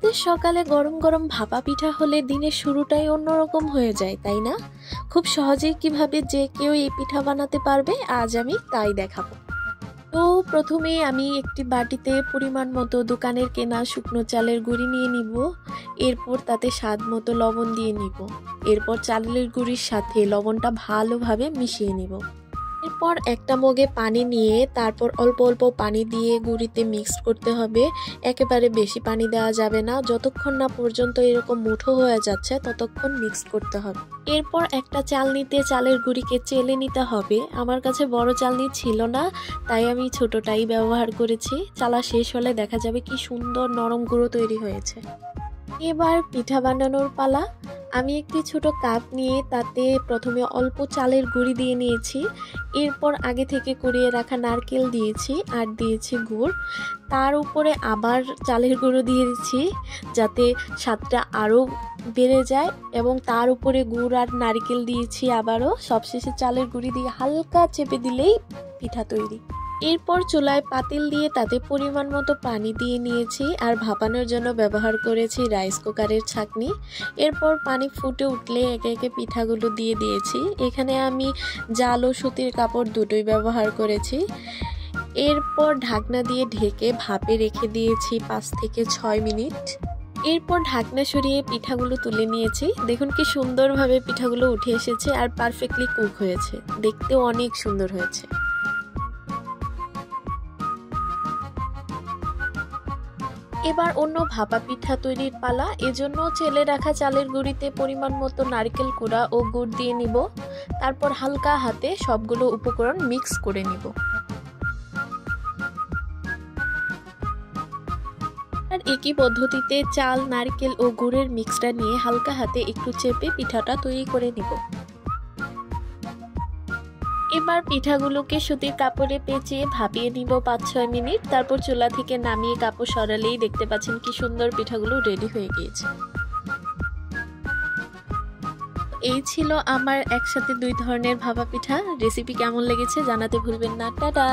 শীতের সকালে গরম গরম ভাপা পিঠা হলে দিনের শুরুটাই অন্যরকম হয়ে যায়, তাই না? খুব সহজেই কিভাবে যে কেউ এই পিঠা বানাতে পারবে আজ আমি তাই দেখাবো। তো প্রথমে আমি একটি বাটিতে পরিমাণ মতো দোকানের কেনা শুকনো চালের গুঁড়ি নিয়ে নিব। এরপর তাতে স্বাদ মতো লবণ দিয়ে নিব। এরপর চালের গুঁড়ির সাথে লবণটা ভালোভাবে মিশিয়ে নিব। এরপর একটা মগে পানি নিয়ে তারপর অল্প অল্প পানি দিয়ে গুঁড়িতে মিক্স করতে হবে। একেবারে বেশি পানি দেওয়া যাবে না, যতক্ষণ না পর্যন্ত এরকম মুঠো হয়ে যাচ্ছে ততক্ষণ মিক্স করতে হবে। এরপর একটা চালনিতে চালের গুঁড়িকে চেলে নিতে হবে। আমার কাছে বড় চালনি ছিল না, তাই আমি ছোটটাই ব্যবহার করেছি। চালা শেষ হলে দেখা যাবে কি সুন্দর নরম গুঁড়ো তৈরি হয়েছে। এবার পিঠা বানানোর পালা। আমি একটি ছোট কাপ নিয়ে তাতে প্রথমে অল্প চালের গুঁড়ি দিয়ে নিয়েছি। এরপর আগে থেকে কুড়িয়ে রাখা নারকেল দিয়েছি আর দিয়েছি গুড়। তার উপরে আবার চালের গুঁড়ো দিয়েছি যাতে স্বাদটা আরও বেড়ে যায়, এবং তার উপরে গুড় আর নারকেল দিয়েছি আবারও। সবশেষে চালের গুঁড়ি দিয়ে হালকা চেপে দিলেই পিঠা তৈরি। এরপর চুলায় পাতিল দিয়ে তাতে পরিমাণ মতো পানি দিয়ে নিয়েছি আর ভাপানোর জন্য ব্যবহার করেছি রাইস কুকারের ছাঁকনি। এরপর পানি ফুটে উঠলে একে একে পিঠাগুলো দিয়ে দিয়েছি। এখানে আমি জাল ও সুতির কাপড় দুটোই ব্যবহার করেছি। এরপর ঢাকনা দিয়ে ঢেকে ভাপে রেখে দিয়েছি 5 থেকে 6 মিনিট। এরপর ঢাকনা সরিয়ে পিঠাগুলো তুলে নিয়েছি। দেখুন কি সুন্দরভাবে পিঠাগুলো উঠে এসেছে আর পারফেক্টলি কুক হয়েছে, দেখতেও অনেক সুন্দর হয়েছে। এবার অন্য ভাপা পিঠা তৈরির পালা। এজন্য চেলে রাখা চালের গুঁড়িতে পরিমাণ মতো নারকেল কুড়া ও গুড় দিয়ে নিব। তারপর হালকা হাতে সবগুলো উপকরণ মিক্স করে নিব। আর একই পদ্ধতিতে চাল, নারকেল ও গুড়ের মিক্সটা নিয়ে হালকা হাতে একটু চেপে পিঠাটা তৈরি করে নিব। এবার পিঠাগুলোকে সুতির কাপড়ে পেঁচিয়ে ভাপিয়ে নিব 5-6 মিনিট। তারপর চুলা থেকে নামিয়ে কাপড় সরালেই দেখতে পাচ্ছেন কি সুন্দর পিঠাগুলো রেডি হয়ে গিয়েছে। এই ছিল আমার একসাথে 2 ধরনের ভাপা পিঠা। রেসিপি কেমন লেগেছে জানাতে ভুলবেন না। টাটা।